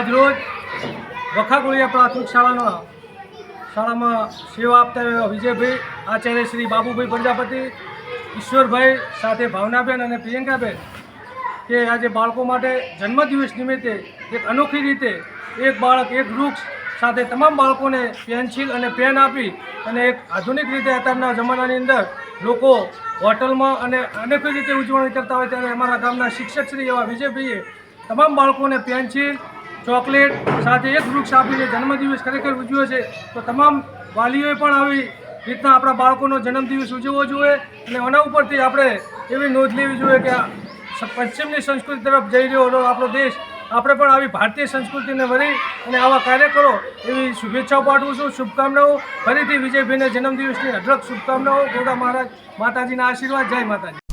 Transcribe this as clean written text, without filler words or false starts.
આજરોજ વખાગોળિયા પ્રાથમિક શાળામાં સેવા આપતા એવા વિજયભાઈ આચાર્ય શ્રી બાબુભાઈ પ્રજાપતિ, ઈશ્વરભાઈ સાથે ભાવનાબેન અને પ્રિયંકાબેન કે આજે બાળકો માટે જન્મદિવસ નિમિત્તે એક અનોખી રીતે એક બાળક એક વૃક્ષ સાથે તમામ બાળકોને પેન્સિલ અને પેન આપી અને એક આધુનિક રીતે અત્યારના જમાનાની અંદર લોકો હોટલમાં અને અનેક રીતે ઉજવણી કરતા હોય ત્યારે અમારા ગામના શિક્ષક શ્રી એવા વિજયભાઈએ તમામ બાળકોને પેન્સિલ, ચોકલેટ સાથે એક વૃક્ષ આપીને જન્મદિવસ ખરેખર ઉજવ્યો છે. તો તમામ વાલીઓએ પણ આવી રીતના આપણા બાળકોનો જન્મદિવસ ઉજવવો જોઈએ અને આના ઉપરથી આપણે એવી નોંધ લેવી જોઈએ કે પશ્ચિમની સંસ્કૃતિ તરફ જઈ રહ્યો આપણો દેશ, આપણે પણ આવી ભારતીય સંસ્કૃતિને વરી અને આવા કાર્ય કરો એવી શુભેચ્છાઓ પાઠવું છું. શુભકામનાઓ. ફરીથી વિજયભાઈને જન્મદિવસની અઢળક શુભકામનાઓ. ગોગા મહારાજ માતાજીના આશીર્વાદ. જય માતાજી.